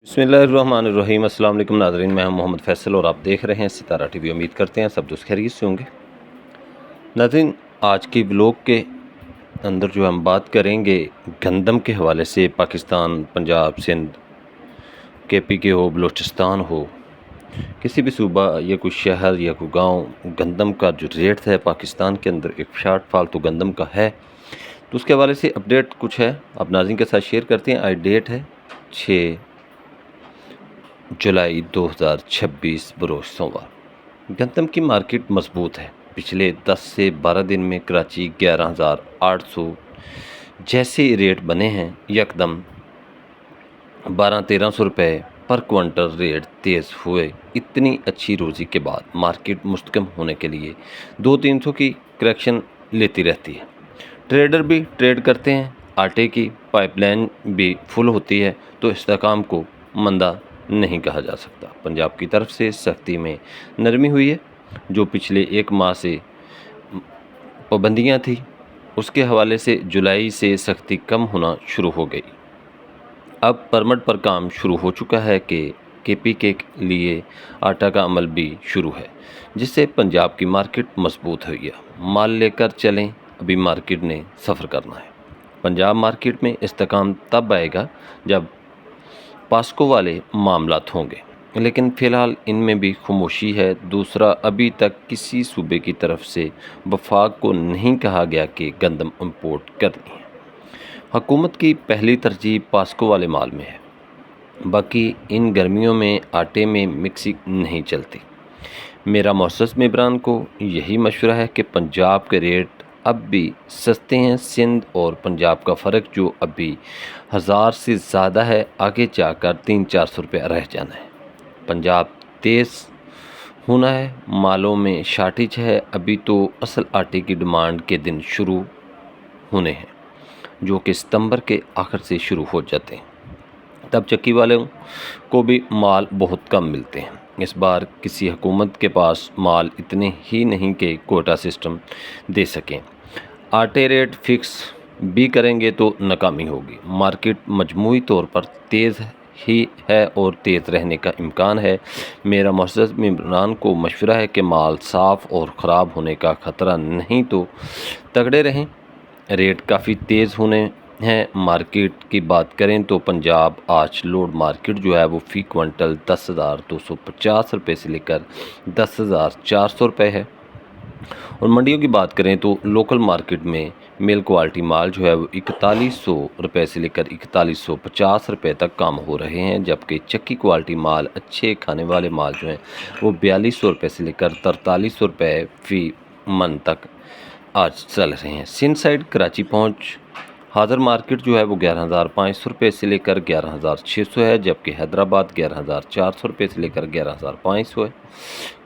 बिस्मिल्लाहिर्रहमानिर्रहीम। अस्सलाम वालेकुम नाज़रीन, मैं हूं मोहम्मद फैसल और आप देख रहे हैं सितारा टीवी। उम्मीद करते हैं सब दोस्त खैरियत से होंगे। नाज़रीन, आज की ब्लॉग के अंदर जो हम बात करेंगे गंदम के हवाले से, पाकिस्तान, पंजाब, सिंध, केपी के हो, बलूचिस्तान हो, किसी भी सूबा या कोई शहर या कोई गाँव, गंदम का जो रेट है पाकिस्तान के अंदर एक शार्ट फालतू गंदम का है, तो उसके हवाले से अपडेट कुछ है आप नाज़रीन के साथ शेयर करते हैं। आज डेट है 6 जुलाई 2026 बरोज़ सोमवार। गंदम की मार्केट मजबूत है। पिछले 10 से 12 दिन में कराची 11,800 जैसे रेट बने हैं, यकदम 1200-1300 रुपये पर क्विंटल रेट तेज़ हुए। इतनी अच्छी रोज़ी के बाद मार्केट मुस्तकम होने के लिए 200-300 की करेक्शन लेती रहती है। ट्रेडर भी ट्रेड करते हैं, आटे की पाइपलाइन भी फुल होती है, तो इस्तेहकाम को मंदा नहीं कहा जा सकता। पंजाब की तरफ से सख्ती में नरमी हुई है। जो पिछले एक माह से पाबंदियाँ थी, उसके हवाले से जुलाई से सख्ती कम होना शुरू हो गई। अब परमिट पर काम शुरू हो चुका है कि केपी के लिए आटा का अमल भी शुरू है, जिससे पंजाब की मार्केट मजबूत हुई है। माल लेकर चलें, अभी मार्केट ने सफ़र करना है। पंजाब मार्केट में इस्तेहकाम तब आएगा जब पास्को वाले मामलात होंगे, लेकिन फ़िलहाल इनमें भी खामोशी है। दूसरा, अभी तक किसी सूबे की तरफ से वफाक को नहीं कहा गया कि गंदम इंपोर्ट करनी है। हुकूमत की पहली तरजीह पास्को वाले माल में है। बाकी इन गर्मियों में आटे में मिक्सिंग नहीं चलती। मेरा मौसस मेबरान को यही मशवरा है कि पंजाब के रेट अब भी सस्ते हैं। सिंध और पंजाब का फ़र्क जो अभी 1000 से ज़्यादा है, आगे जाकर 300-400 रुपये रह जाना है। पंजाब तेज़ होना है, मालों में शार्टेज है। अभी तो असल आटे की डिमांड के दिन शुरू होने हैं, जो कि सितंबर के आखिर से शुरू हो जाते हैं। तब चक्की वालों को भी माल बहुत कम मिलते हैं। इस बार किसी हुकूमत के पास माल इतने ही नहीं कि कोटा सिस्टम दे सकें। आटे रेट फिक्स भी करेंगे तो नाकामी होगी। मार्केट मजमूई तौर पर तेज़ ही है और तेज़ रहने का इम्कान है। मेरा मौसस मेबरान को मशवरा है कि माल साफ़ और ख़राब होने का ख़तरा नहीं, तो तगड़े रहें। रेट काफ़ी तेज़ होने हैं। मार्केट की बात करें तो पंजाब आज लोड मार्केट जो है वो फ़ी क्विंटल 10,250 रुपये से लेकर 10,400 रुपये है। और मंडियों की बात करें तो लोकल मार्केट में मेल क्वालिटी माल जो है वो 4100 रुपये से लेकर 4150 रुपये तक काम हो रहे हैं, जबकि चक्की क्वालिटी माल, अच्छे खाने वाले माल जो हैं वो 4200 रुपये से लेकर 4300 रुपये फ़ी मन तक आज चल रहे हैं। सिंध साइड कराची पहुंच हाज़र मार्केट जो है वो 11,500 रुपये से लेकर 11,600 है, जबकि हैदराबाद 11,400 रुपये से लेकर 11,500 है।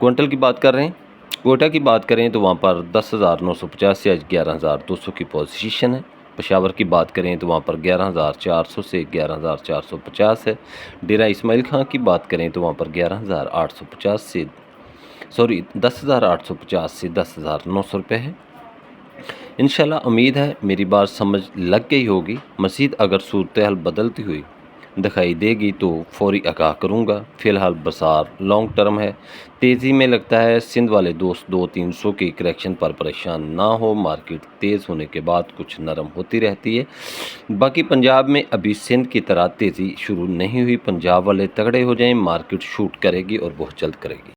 क्विंटल की बात कर रहे हैं। कोटा की बात करें तो वहाँ पर 10,950 से आज 11,200 की पोजीशन है। पेशावर की बात करें तो वहाँ पर 11,400 से 11,450 है। डेरा इस्माइल खां की बात करें तो वहाँ पर 10,850 से 10,900 रुपये है। इंशाल्लाह उम्मीद है मेरी बात समझ लग गई होगी। मज़ीद अगर सूरत हाल बदलती हुई दिखाई देगी तो फौरी आगाह करूँगा। फ़िलहाल बाज़ार लॉन्ग टर्म है, तेज़ी में लगता है। सिंध वाले दोस्त 200-300 की करेक्शन पर परेशान ना हो। मार्केट तेज़ होने के बाद कुछ नरम होती रहती है। बाकी पंजाब में अभी सिंध की तरह तेज़ी शुरू नहीं हुई। पंजाब वाले तगड़े हो जाएं, मार्केट शूट करेगी और बहुत जल्द करेगी।